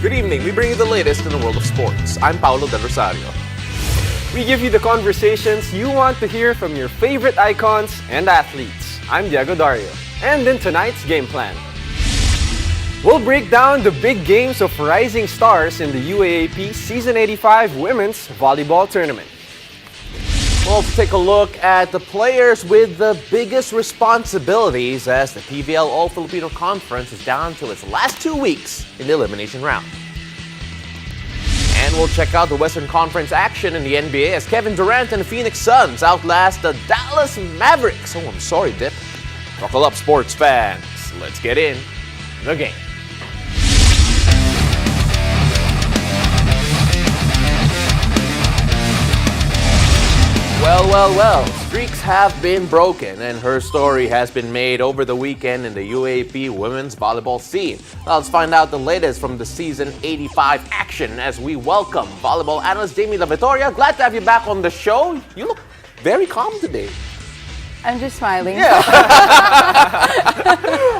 Good evening. We bring you the latest in the world of sports. I'm Paolo Del Rosario. We give you the conversations you want to hear from your favorite icons and athletes. I'm Diego Dario. And in tonight's game plan, we'll break down the big games of rising stars in the UAAP Season 85 Women's Volleyball Tournament. We'll take a look at the players with the biggest responsibilities as the PVL All-Filipino Conference is down to its last 2 weeks in the elimination round. And we'll check out the Western Conference action in the NBA as Kevin Durant and the Phoenix Suns outlast the Dallas Mavericks. Oh, I'm sorry, Dip. Buckle up, sports fans. Let's get in the game. Well, streaks have been broken and her story has been made over the weekend in the UAAP women's volleyball scene. Now let's find out the latest from the Season 85 action as we welcome volleyball analyst Jamie La Vittoria. Glad to have you back on the show. You look very calm today. I'm just smiling. Yeah.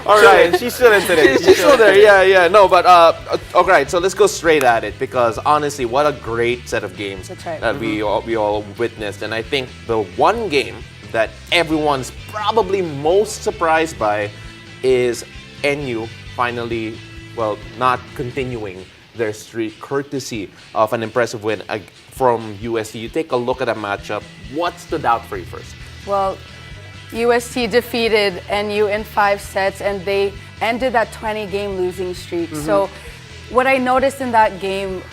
All right. She's still in today. She's still there. Yeah. No, but all right. So let's go straight at it because honestly, what a great set of games That's right. that we all witnessed. And I think the one game that everyone's probably most surprised by is NU finally, not continuing their streak courtesy of an impressive win from UST. You take a look at that matchup. What stood out for you first? Well, UST defeated NU in 5 sets and they ended that 20-game losing streak. So what I noticed in that game,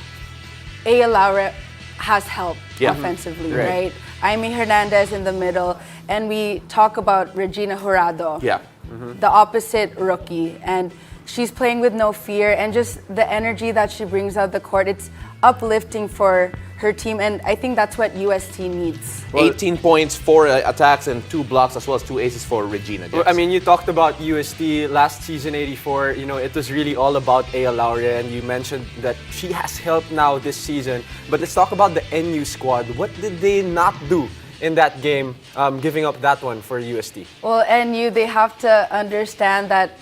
Aya Laura has helped offensively, right? Aimee Hernandez in the middle, and we talk about Regina Jurado, the opposite rookie, and she's playing with no fear and just the energy that she brings out the court. It's uplifting for her team, and I think that's what UST needs. 18 points, 4 attacks, and 2 blocks, as well as 2 aces for Regina. Well, I mean, you talked about UST last season 84. You know, it was really all about Aya Laura, and you mentioned that she has helped now this season. But let's talk about the NU squad. What did they not do in that game, giving up that one for UST? Well, NU, they have to understand that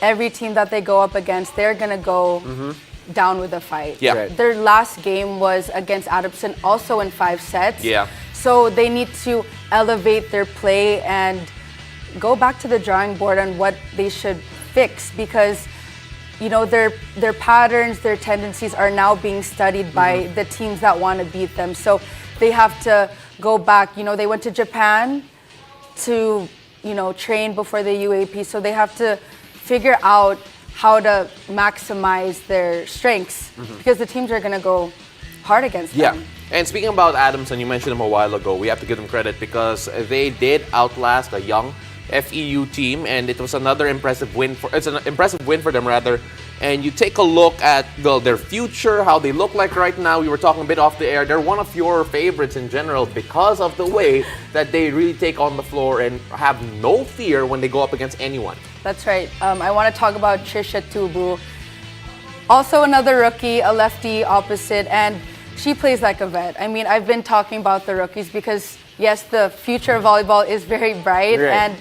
every team that they go up against, they're gonna go down with a fight. Yeah. Right. Their last game was against Adamson, also in 5 sets. Yeah. So they need to elevate their play and go back to the drawing board on what they should fix because, you know, their patterns, their tendencies are now being studied by the teams that want to beat them. So they have to go back. You know, they went to Japan to, train before the UAP. So they have to figure out how to maximize their strengths because the teams are going to go hard against them. Yeah. And speaking about Adamson, you mentioned him a while ago. We have to give them credit because they did outlast a young FEU team, and it was another impressive win for them rather. And you take a look at their future, how they look like right now. We were talking a bit off the air. They're one of your favorites in general because of the way that they really take on the floor and have no fear when they go up against anyone. That's right. I want to talk about Trisha Tubu. Also another rookie, a lefty opposite, and she plays like a vet. I mean, I've been talking about the rookies because, yes, the future of volleyball is very bright, and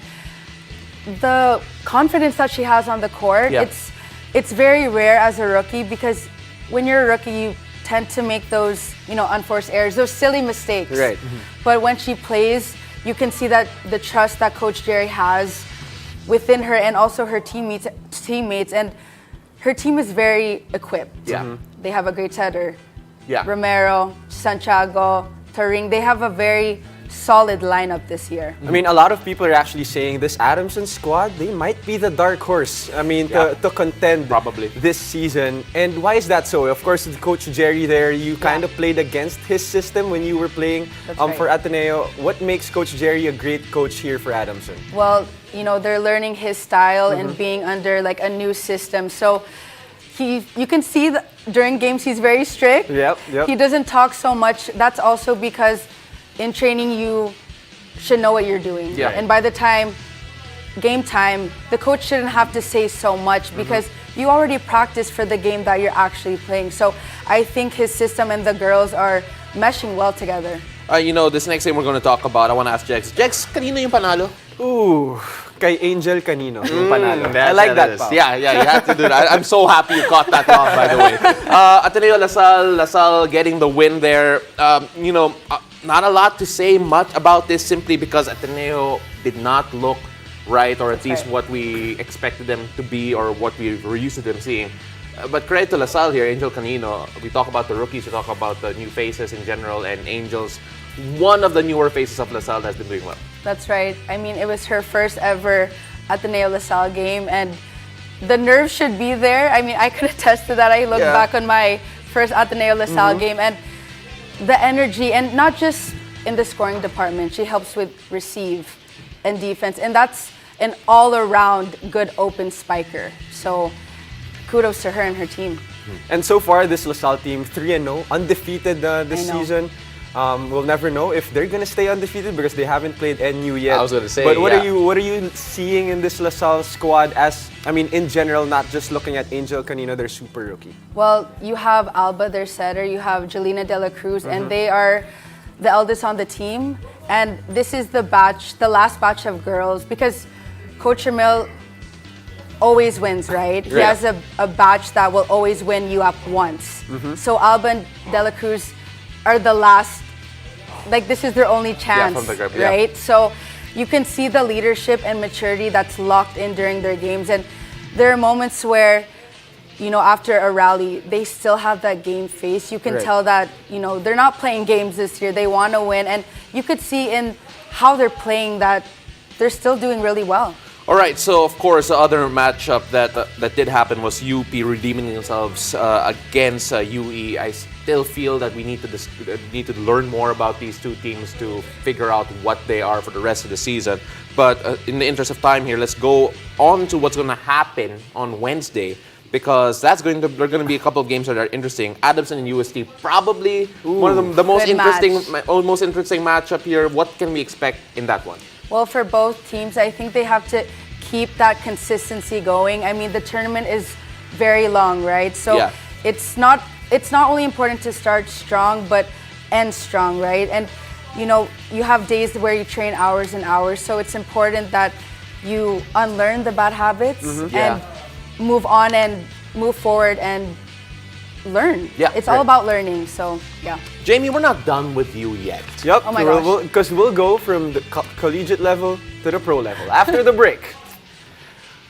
the confidence that she has on the court, it's very rare as a rookie because when you're a rookie, you tend to make those, unforced errors, those silly mistakes. Right. But when she plays, you can see that the trust that Coach Jerry has within her and also her teammates, and her team is very equipped. Yeah. They have a great setter. Yeah. Romero, Santiago, Turing, they have a very solid lineup this year. I mean, a lot of people are actually saying this Adamson squad, they might be the dark horse. I mean, to contend probably this season. And why is that so? Of course, Coach Jerry there, you kind of played against his system when you were playing for Ateneo. What makes Coach Jerry a great coach here for Adamson? Well, they're learning his style and being under like a new system. So you can see that during games he's very strict. Yep. He doesn't talk so much. That's also because in training, you should know what you're doing. Yeah. And by the time, game time, the coach shouldn't have to say so much because you already practiced for the game that you're actually playing. So I think his system and the girls are meshing well together. This next game we're going to talk about, I want to ask Jex. Jex, kanino yung panalo? Ooh, kay Angel Canino. Yung panalo. I like that, Pao. Yeah, you have to do that. I'm so happy you caught that off, by the way. Ateneo Lasal getting the win there. Not a lot to say much about this simply because Ateneo did not look right, or at least right. what we expected them to be or what we were used to them seeing. But credit to Lasal here, Angel Canino. We talk about the rookies, we talk about the new faces in general, and Angel's one of the newer faces of Lasal has been doing well. That's right. I mean, it was her first ever Ateneo Lasal game, and the nerves should be there. I mean, I could attest to that. I look back on my first Ateneo Lasal game, and the energy, and not just in the scoring department. She helps with receive and defense, and that's an all-around good open spiker. So kudos to her and her team. And so far, this LaSalle team, 3-0, undefeated this I know. season. We'll never know if they're gonna stay undefeated because they haven't played NU yet. I was gonna say, but what yeah. are you seeing in this LaSalle squad? In general, not just looking at Angel Canino, their super rookie. Well, you have Alba, their setter, you have Jelena De La Cruz, and they are the eldest on the team. And this is the last batch of girls, because Coach Emil always wins, right? He has a batch that will always win you up once. So Alba and De La Cruz are the last, this is their only chance, from the group, yeah. right? So you can see the leadership and maturity that's locked in during their games. And there are moments where, after a rally, they still have that game face. You can tell that, they're not playing games this year. They want to win. And you could see in how they're playing that they're still doing really well. All right, so of course, the other matchup that did happen was UP redeeming themselves against UE. I still feel that we need to learn more about these two teams to figure out what they are for the rest of the season. But in the interest of time here, let's go on to what's going to happen on Wednesday, because there are going to be a couple of games that are interesting. Adamson and UST, probably one of the most Good interesting matchup here. What can we expect in that one? Well, for both teams, I think they have to keep that consistency going. I mean, the tournament is very long, right? So it's not only important to start strong, but end strong, right? And you have days where you train hours and hours, so it's important that you unlearn the bad habits and move on and move forward and learn. Yeah, it's all about learning. So yeah. Jamie, we're not done with you yet. Yep. Oh my gosh. Because we'll go from the collegiate level to the pro level. After the break,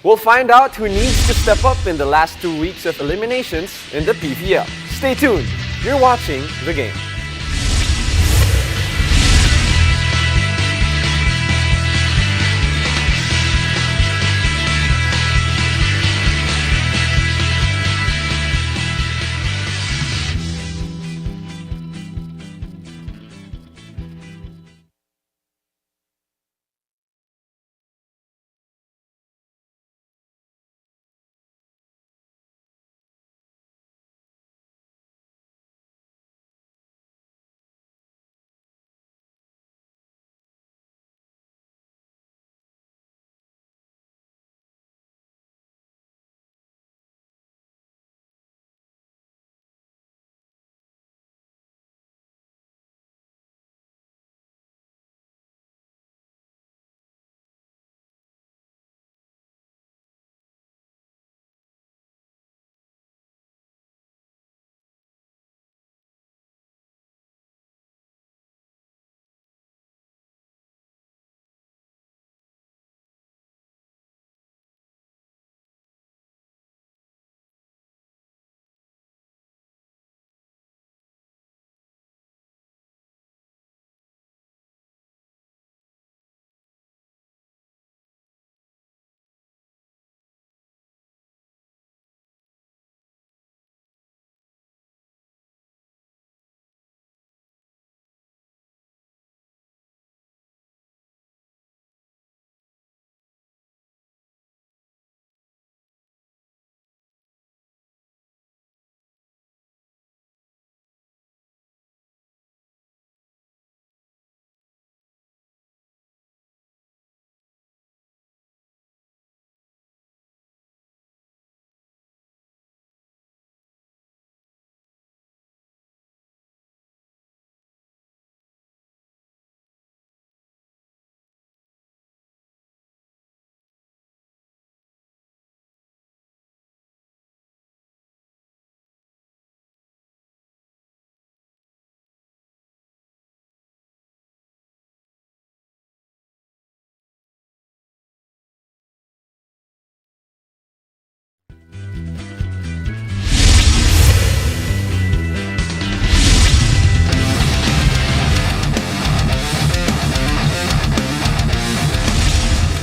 we'll find out who needs to step up in the last 2 weeks of eliminations in the PVL. Stay tuned. You're watching The Game.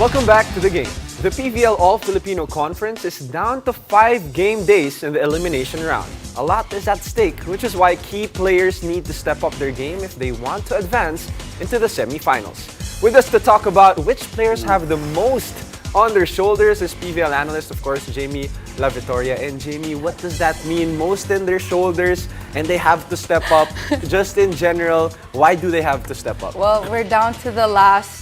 Welcome back to the game. The PVL All-Filipino Conference is down to 5 game days in the elimination round. A lot is at stake, which is why key players need to step up their game if they want to advance into the semifinals. With us to talk about which players have the most on their shoulders is PVL analyst, of course, Jamie La Victoria. And Jamie, what does that mean? Most in their shoulders and they have to step up. Just in general, why do they have to step up? Well, we're down to the last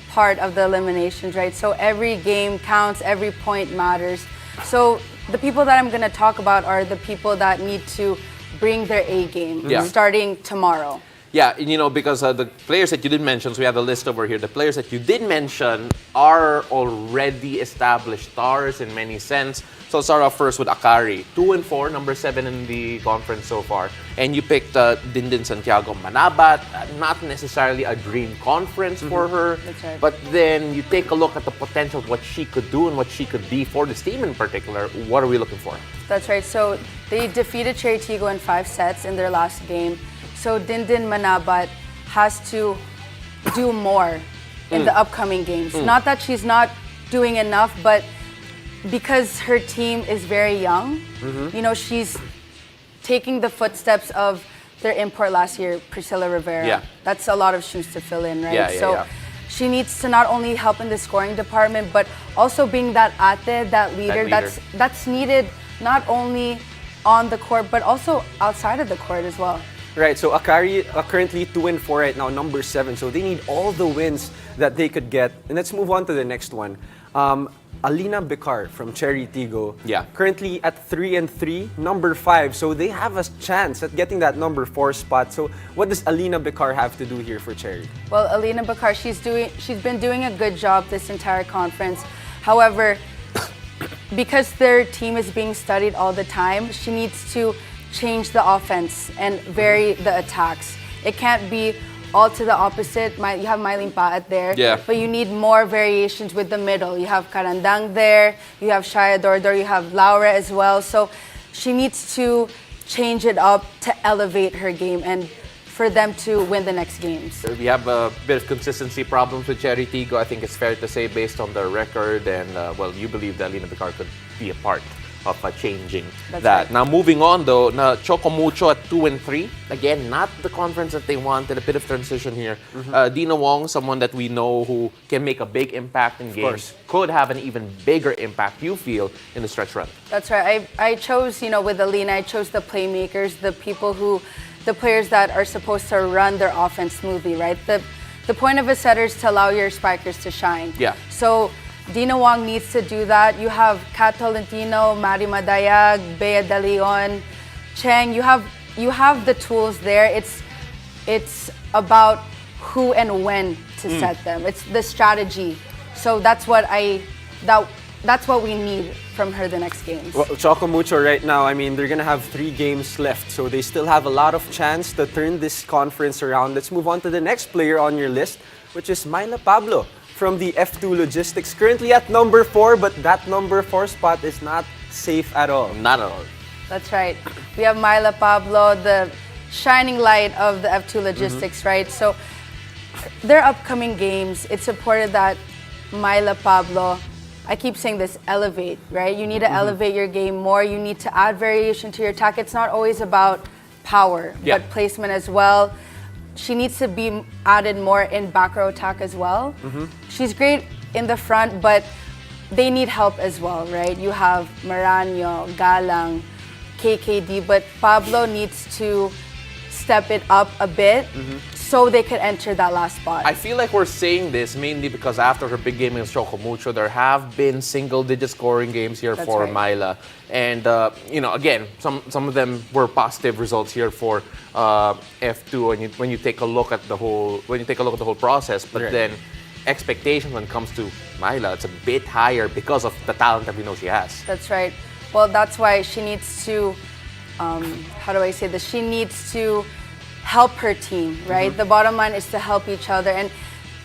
part of the eliminations, right? So every game counts, every point matters. So the people that I'm going to talk about are the people that need to bring their A game starting tomorrow. Yeah, because the players that you did mention, so we have a list over here. The players that you did mention are already established stars in many sense. So I'll start off first with Akari. 2-4, number 7 in the conference so far. And you picked Dindin Santiago Manabat. Not necessarily a dream conference for her. That's right. But then you take a look at the potential of what she could do and what she could be for this team in particular. What are we looking for? That's right. So they defeated Cherry Tigo in 5 sets in their last game. So Dindin Manabat has to do more in the upcoming games. Not that she's not doing enough, but because her team is very young, she's taking the footsteps of their import last year, Priscilla Rivera. Yeah. That's a lot of shoes to fill in, right? Yeah. She needs to not only help in the scoring department, but also being that ate, that leader. That's needed not only on the court, but also outside of the court as well. Right, so Akari currently 2-4 right now, number 7. So they need all the wins that they could get. And let's move on to the next one. Alina Bicar from Cherry Tigo. Yeah. Currently at 3-3, number 5. So they have a chance at getting that number 4 spot. So what does Alina Bicar have to do here for Cherry? Well, Alina Bicar, she's been doing a good job this entire conference. However, because their team is being studied all the time, she needs to change the offense and vary the attacks. It can't be all to the opposite. You have Mylene Paat there, but you need more variations with the middle. You have Karandang there, you have Shaya Dordor, you have Laura as well. So she needs to change it up to elevate her game and for them to win the next games. We have a bit of consistency problems with Cherry Tigo. I think it's fair to say based on their record and, you believe that Alina Bicar could be a part of changing That's that. right. Now, moving on though, Choco Mucho at 2-3. Again, not the conference that they wanted. A bit of transition here. Dina Wong, someone that we know who can make a big impact in games, could have an even bigger impact, you feel, in the stretch run. That's right. I chose, with Alina, I chose the playmakers, the players that are supposed to run their offense smoothly, right? The point of a setter is to allow your spikers to shine. Yeah. So Dina Wong needs to do that. You have Kat Tolentino, Mari Madayag, Bea De Leon, Cheng. You have the tools there. It's about who and when to set them. It's the strategy. So that's what we need from her the next games. Well, Choco Mucho right now, I mean, they're going to have 3 games left. So they still have a lot of chance to turn this conference around. Let's move on to the next player on your list, which is Myla Pablo from the F2 Logistics. Currently at number 4, but that number 4 spot is not safe at all. Not at all. That's right. We have Myla Pablo, the shining light of the F2 Logistics, right? So their upcoming games, it's important that Myla Pablo, I keep saying this, elevate, right? You need to elevate your game more. You need to add variation to your attack. It's not always about power, but placement as well. She needs to be added more in back row attack as well. She's great in the front, but they need help as well, right? You have Maranyo, Galang, KKD, but Pablo needs to step it up a bit so they could enter that last spot. I feel like we're saying this mainly because after her big game against Choco Mucho, there have been single-digit scoring games here for right. Myla. And, again, some of them were positive results here for F2 when you take a look at the whole process. But then expectations when it comes to Myla, it's a bit higher because of the talent that we know she has. That's right. Well, that's why she needs to, how do I say this? She needs to help her team, right? The bottom line is to help each other. And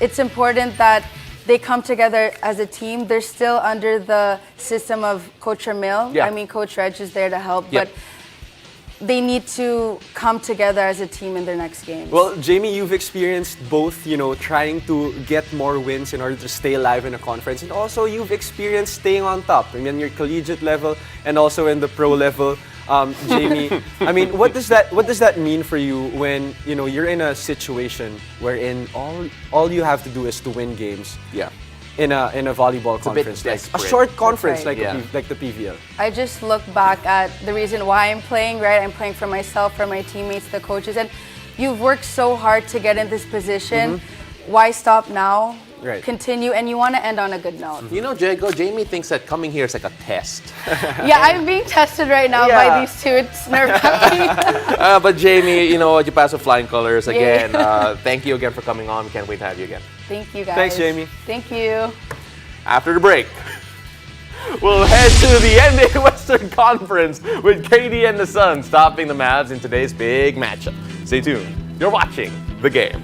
it's important that they come together as a team. They're still under the system of Coach Ramil. Yeah. I mean, Coach Reg is there to help. Yep. But they need to come together as a team in their next game. Well, Jamie, you've experienced both, trying to get more wins in order to stay alive in a conference, and also you've experienced staying on top. I mean, your collegiate level and also in the pro level. Jamie, I mean, what does that mean for you when you're in a situation wherein all you have to do is to win games? Yeah. In a volleyball It's a bit conference, like a desperate. short conference, right. like the PVL. I just look back at the reason why I'm playing, right? I'm playing for myself, for my teammates, the coaches, and you've worked so hard to get in this position. Why stop now? Right. Continue, and you want to end on a good note. Jago, Jamie thinks that coming here is like a test. Yeah, I'm being tested right now Yeah. by these two. It's nerve-wracking. But Jamie, you pass with flying colors Yay. again. Thank you again for coming on. We can't wait to have you again. Thank you, guys. Thanks, Jamie. Thank you. After the break, we'll head to the NBA Western Conference with KD and the Suns topping the Mavs in today's big matchup. Stay tuned. You're watching The Game.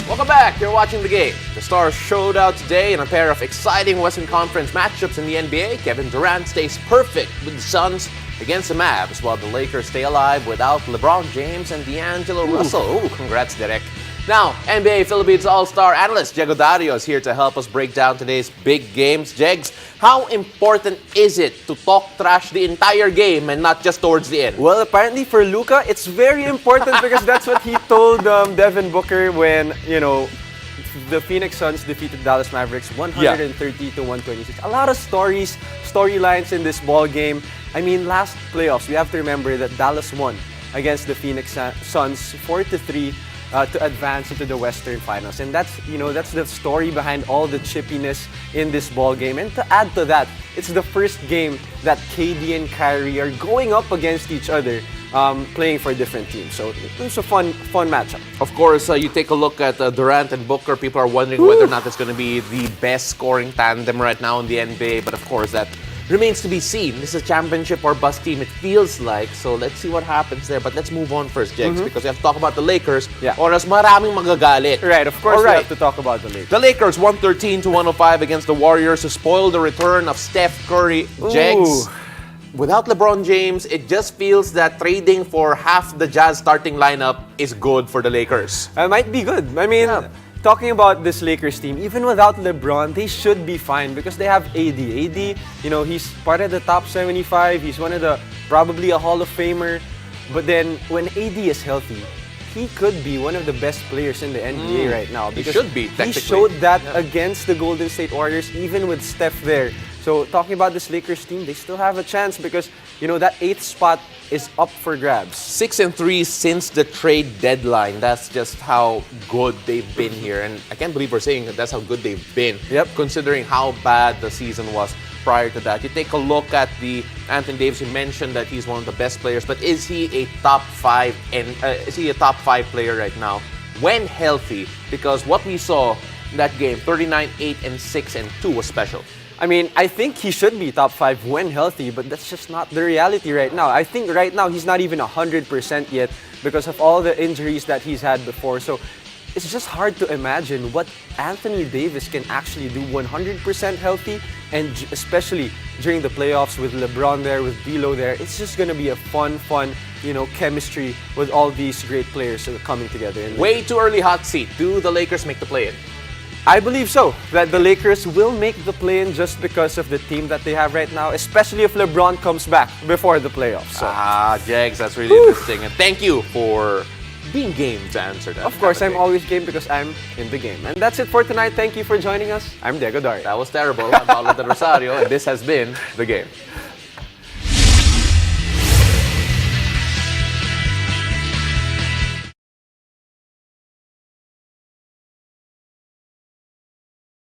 Welcome back. You're watching The Game. The Stars showed out today in a pair of exciting Western Conference matchups in the NBA. Kevin Durant stays perfect with the Suns against the Mavs, while the Lakers stay alive without LeBron James and D'Angelo Russell. Ooh, congrats, Derek. Now, NBA Philippines All-Star analyst Diego Dario is here to help us break down today's big games. Jegs, how important is it to talk trash the entire game and not just towards the end? Well, apparently for Luka, it's very important because that's what he told Devin Booker when, the Phoenix Suns defeated Dallas Mavericks 130 to 126. A lot of storylines in this ball game. I mean, last playoffs, we have to remember that Dallas won against the Phoenix Suns 4-3 to advance into the Western Finals. And that's the story behind all the chippiness in this ball game. And to add to that, it's the first game that KD and Kyrie are going up against each other, playing for different teams. So it's a fun matchup. Of course, you take a look at Durant and Booker. People are wondering whether or not it's going to be the best scoring tandem right now in the NBA. But of course, that remains to be seen. This is a championship or bust team, it feels like. So let's see what happens there. But let's move on first, Jegs, because we have to talk about the Lakers. Yeah. Or as maraming magagalit. Right, of course Alright. we have to talk about the Lakers. The Lakers 113-105 against the Warriors to spoil the return of Steph Curry. Jegs, without LeBron James, it just feels that trading for half the Jazz starting lineup is good for the Lakers. Might be good. I mean, talking about this Lakers team, even without LeBron, they should be fine because they have AD. AD, he's part of the top 75. He's one of the, probably a Hall of Famer. But then when AD is healthy, he could be one of the best players in the NBA right now. Because should be, he technically. showed that against the Golden State Warriors, even with Steph there. So talking about this Lakers team, they still have a chance because, that 8th spot is up for grabs. 6-3 since the trade deadline. That's just how good they've been here. And I can't believe we're saying that that's how good they've been. Yep. Considering how bad the season was prior to that. You take a look at the Anthony Davis. You mentioned that he's one of the best players, but is he a top 5 player right now when healthy? Because what we saw in that game, 39, 8, and 6, and 2 was special. I mean, I think he should be top 5 when healthy, but that's just not the reality right now. I think right now he's not even 100% yet because of all the injuries that he's had before. So it's just hard to imagine what Anthony Davis can actually do 100% healthy, and especially during the playoffs with LeBron there, with D'Lo there. It's just going to be a fun, chemistry with all these great players coming together. Way too early hot seat. Do the Lakers make the play-in? I believe so, that the Lakers will make the play-in just because of the team that they have right now, especially if LeBron comes back before the playoffs. So. Jegs, that's really interesting. And thank you for being game to answer that. Of course, I'm always game because I'm in the game. And that's it for tonight. Thank you for joining us. I'm Diego Dario. That was terrible. I'm Paulo Del Rosario, and this has been The Game.